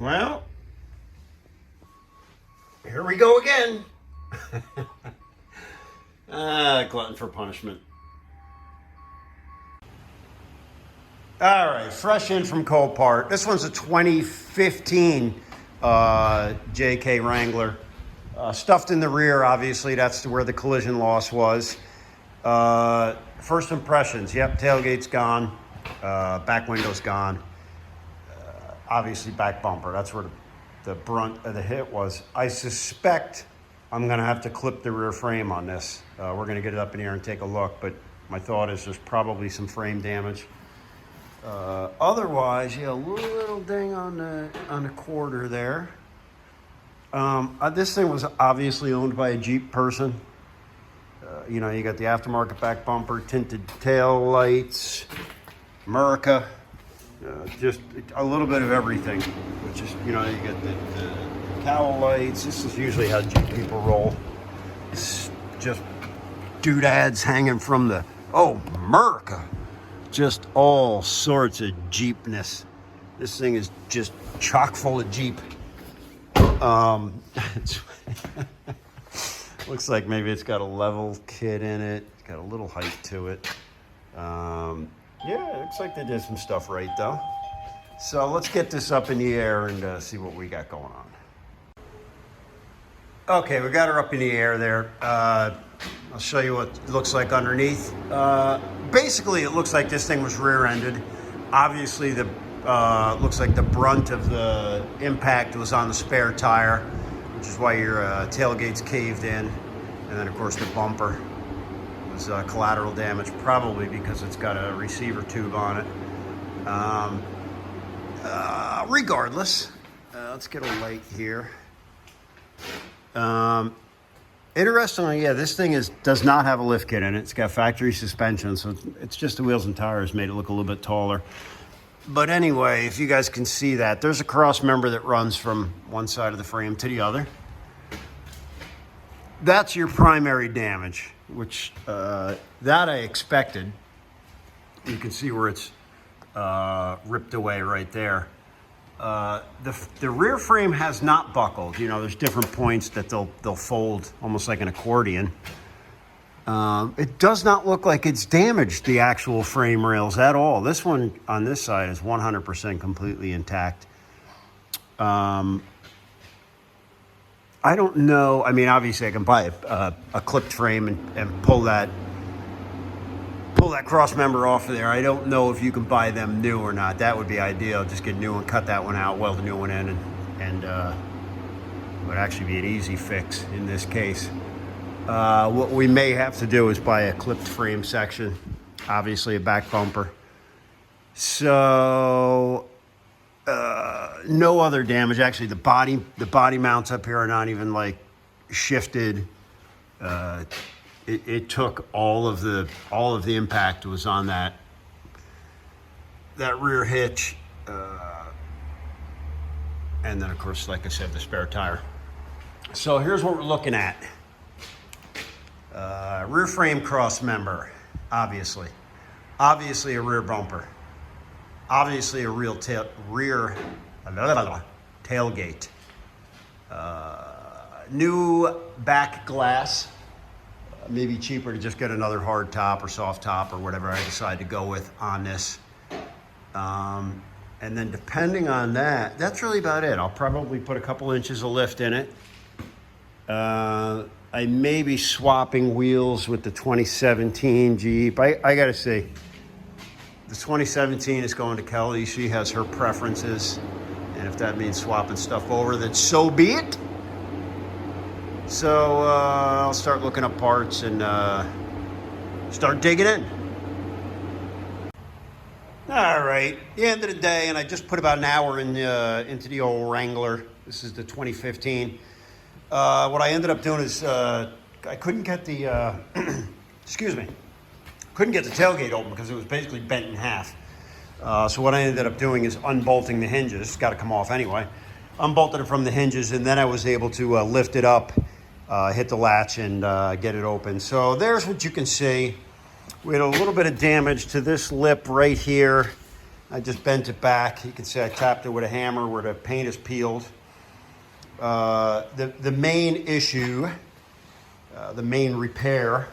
Well, here we go again. Glutton for punishment. All right, fresh in from Copart. This one's a 2015 JK Wrangler. Stuffed in the rear, obviously. That's where the collision loss was. First impressions, yep, tailgate's gone. Back window's gone. Obviously back bumper, that's where the brunt of the hit was. I suspect I'm gonna have to clip the rear frame on this. We're gonna get it up in here and take a look, but my thought is there's probably some frame damage. Otherwise, yeah, a little ding on the quarter there. This thing was obviously owned by a Jeep person. You know, you got the aftermarket back bumper, tinted tail lights, America. Just a little bit of everything, which is, you know, you get the cowl lights. This is usually how Jeep people roll. It's just doodads hanging from the, oh, America. Just all sorts of Jeepness. This thing is just chock full of Jeep. Looks like maybe it's got a level kit in it. It's got a little height to it. Yeah, it looks like they did some stuff right, though. So let's get this up in the air and see what we got going on. Okay, we got her up in the air there. I'll show you what it looks like underneath. Basically, it looks like this thing was rear-ended. Obviously, the looks like the brunt of the impact was on the spare tire, which is why your tailgate's caved in. And then, of course, the bumper was collateral damage, probably because it's got a receiver tube on it. Regardless, let's get a light here. Interestingly, yeah, this thing does not have a lift kit in it. It's got factory suspension, so it's just the wheels and tires made it look a little bit taller. But anyway, if you guys can see that, there's a cross member that runs from one side of the frame to the other. That's your primary damage, which that I expected. You can see where it's ripped away right there. The rear frame has not buckled. You know, there's different points that they'll fold almost like an accordion. It does not look like it's damaged the actual frame rails at all. This one on this side is 100% completely intact. I don't know. I mean, obviously I can buy a clipped frame and pull that cross member off of there. I don't know if you can buy them new or not. That would be ideal. Just get a new one, cut that one out, weld the new one in, and it would actually be an easy fix in this case. What we may have to do is buy a clipped frame section, obviously a back bumper. So no other damage. Actually, the body mounts up here are not even like shifted. It took all of the impact was on that rear hitch, and then of course, like I said, the spare tire. So here's what we're looking at: rear frame cross member, obviously a rear bumper, obviously a rear tailgate, new back glass. Maybe cheaper to just get another hard top or soft top or whatever I decide to go with on this. And then depending on that, that's really about it. I'll probably put a couple inches of lift in it. I may be swapping wheels with the 2017 Jeep. I gotta say, the 2017 is going to Kelly. She has her preferences. And if that means swapping stuff over, then so be it. So I'll start looking up parts and start digging in. All right, the end of the day, and I just put about an hour into the old Wrangler. This is the 2015. What I ended up doing is I couldn't get the, couldn't get the tailgate open because it was basically bent in half. So what I ended up doing is unbolting the hinges. It's got to come off anyway. Unbolted it from the hinges, and then I was able to lift it up, hit the latch, and get it open. So there's what you can see. We had a little bit of damage to this lip right here. I just bent it back. You can see I tapped it with a hammer where the paint is peeled. The main issue, the main repair,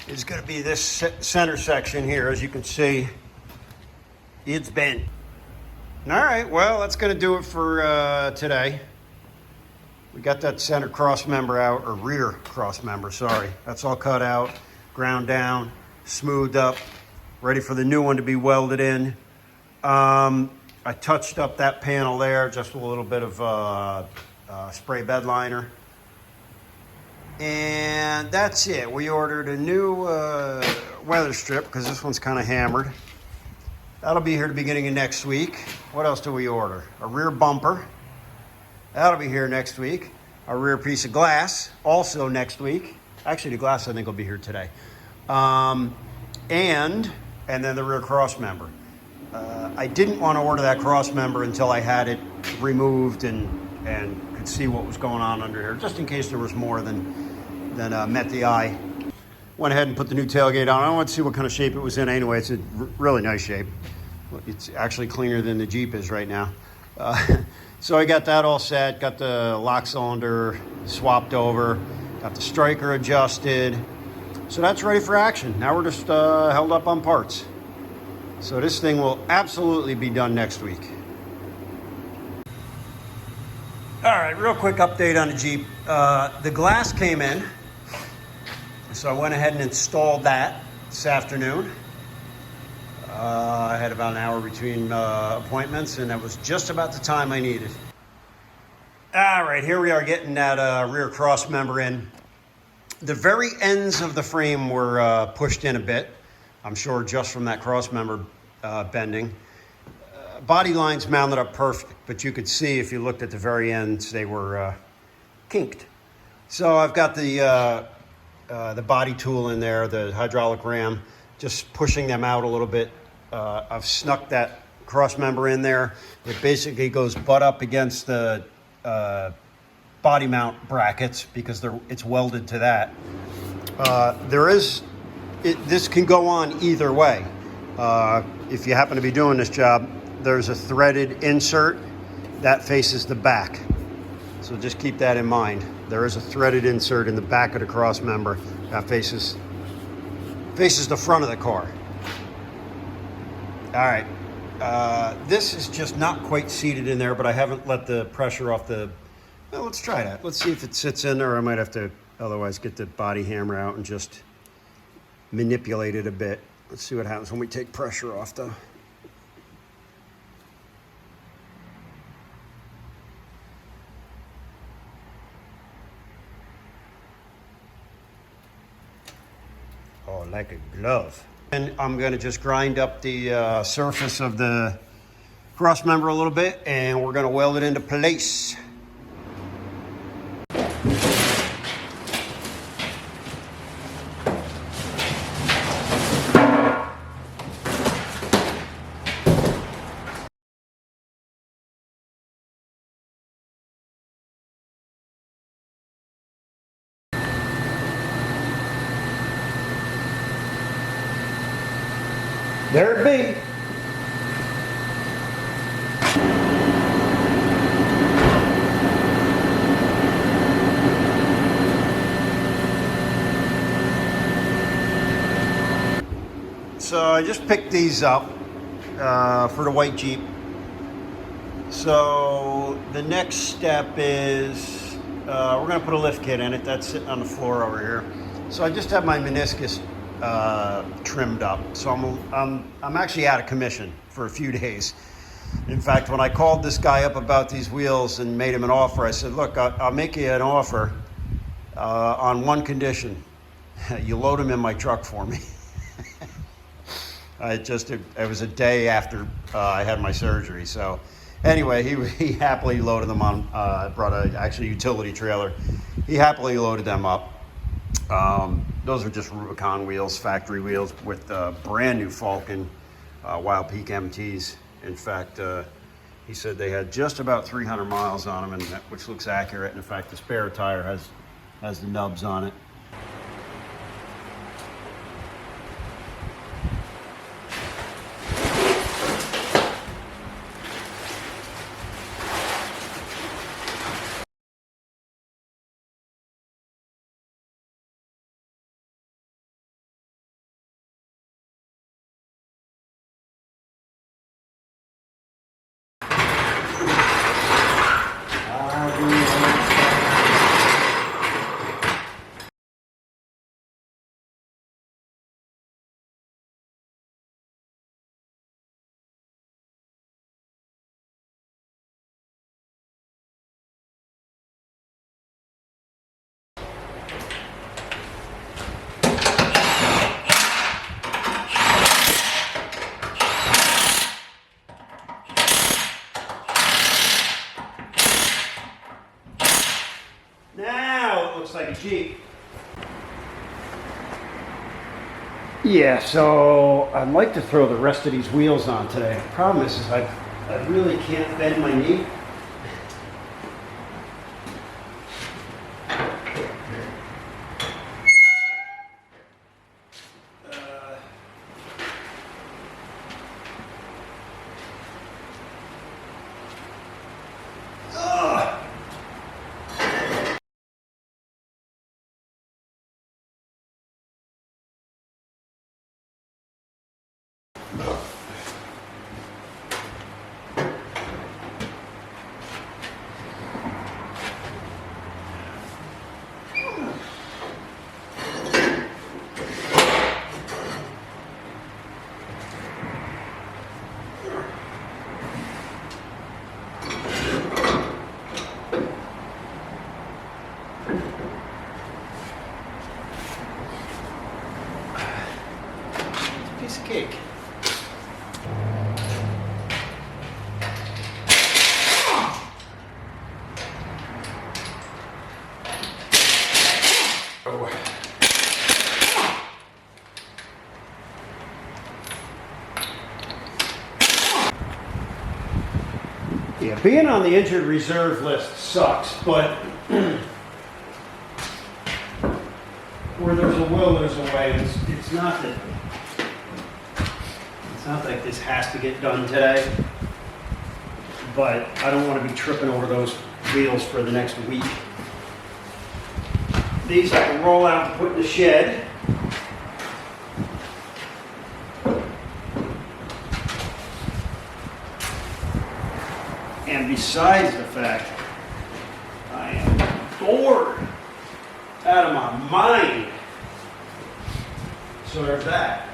is going to be this center section here. As you can see, it's bent. All right, well, that's going to do it for today. We got that center cross member out, or rear cross member, sorry. That's all cut out, ground down, smoothed up, ready for the new one to be welded in. I touched up that panel there, just with a little bit of spray bed liner. And that's it. We ordered a new weather strip because this one's kind of hammered. That'll be here at the beginning of next week. What else do we order? A rear bumper. That'll be here next week. A rear piece of glass, also next week. Actually, the glass I think will be here today. And then the rear cross member. I didn't want to order that cross member until I had it removed and could see what was going on under here, just in case there was more than met the eye. Went ahead and put the new tailgate on. I want to see what kind of shape it was in anyway. It's a really nice shape. It's actually cleaner than the Jeep is right now. So I got that all set, got the lock cylinder swapped over, got the striker adjusted. So that's ready for action. Now we're just held up on parts. So this thing will absolutely be done next week. All right, real quick update on the Jeep. The glass came in. So I went ahead and installed that this afternoon. I had about an hour between appointments, and that was just about the time I needed. All right, here we are getting that rear cross member in. The very ends of the frame were pushed in a bit. I'm sure just from that cross member bending. Body lines mounted up perfect, but you could see if you looked at the very ends, they were kinked. So I've got the body tool in there, the hydraulic ram, just pushing them out a little bit. I've snuck that cross member in there. It basically goes butt up against the body mount brackets because it's welded to that. This can go on either way. If you happen to be doing this job, there's a threaded insert that faces the back. So just keep that in mind. There is a threaded insert in the back of the cross member that faces the front of the car. All right, this is just not quite seated in there, but I haven't let the pressure off the, well, let's try that. Let's see if it sits in there, or I might have to otherwise get the body hammer out and just manipulate it a bit. Let's see what happens when we take pressure off though. Oh, like a glove. And I'm going to just grind up the surface of the cross member a little bit, and we're going to weld it into place. There it be. So I just picked these up for the white Jeep. So the next step is we're going to put a lift kit in it. That's sitting on the floor over here. So I just have my meniscus trimmed up. So I'm actually out of commission for a few days. In fact, when I called this guy up about these wheels and made him an offer, I said, look, I'll make you an offer on one condition. You load them in my truck for me. It was a day after I had my surgery. So anyway, he happily loaded them on, brought a utility trailer. He happily loaded them up. Those are just Rubicon wheels, factory wheels with brand new Falcon Wild Peak MTs. In fact, he said they had just about 300 miles on them, which looks accurate. And in fact, the spare tire has the nubs on it. looks like a Jeep. Yeah, so I'd like to throw the rest of these wheels on today. The problem is I really can't bend my knee. Piece of cake. Oh. Yeah, being on the injured reserve list sucks, but where there's a will, there's a way. It's not like this has to get done today, but I don't want to be tripping over those wheels for the next week. These I can roll out and put in the shed. And besides the fact, I am bored out of my mind. So there's that.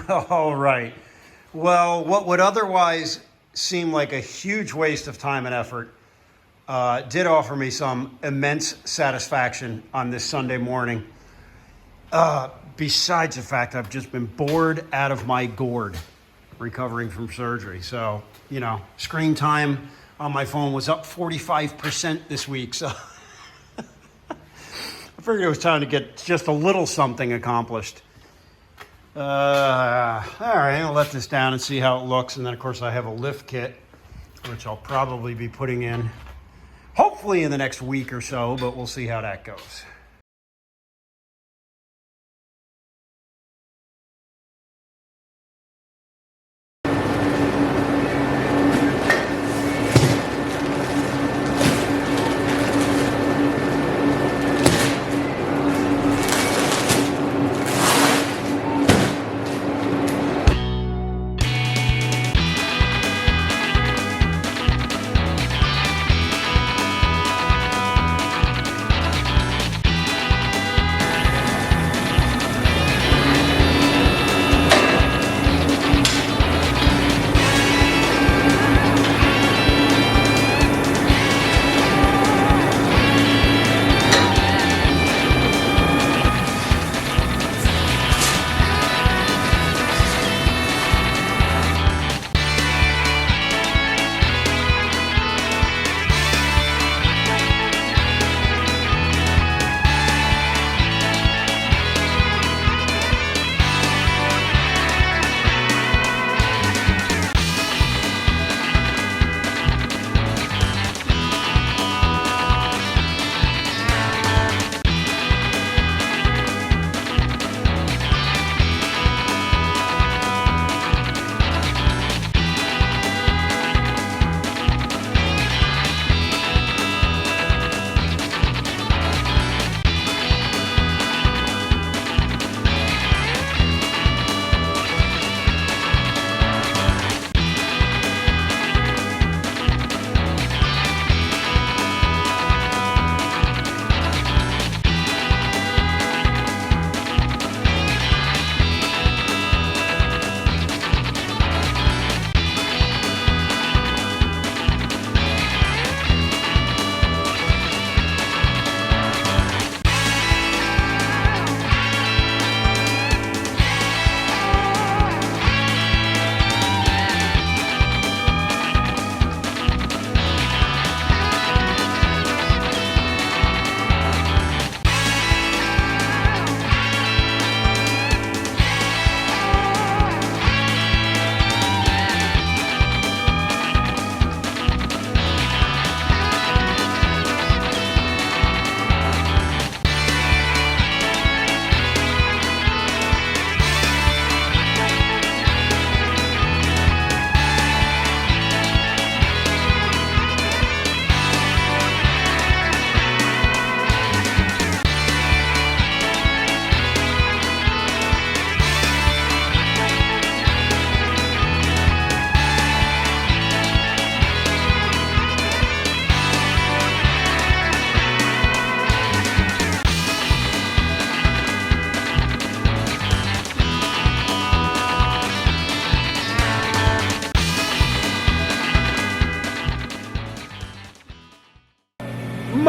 All right. Well, what would otherwise seem like a huge waste of time and effort did offer me some immense satisfaction on this Sunday morning. Besides the fact I've just been bored out of my gourd recovering from surgery. So, screen time on my phone was up 45% this week. So I figured it was time to get just a little something accomplished. All right, I'll let this down and see how it looks. And then, of course, I have a lift kit, which I'll probably be putting in, hopefully in the next week or so, but we'll see how that goes.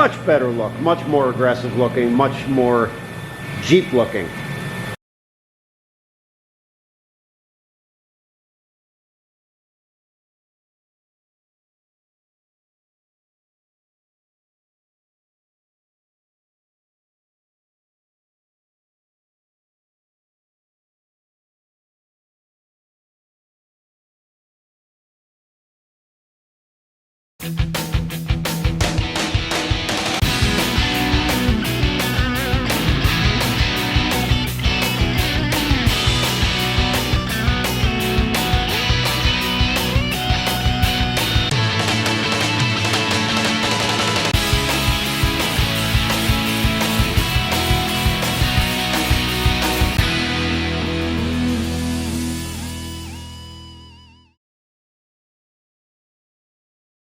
much better look, much more aggressive looking, much more Jeep looking. Thank you.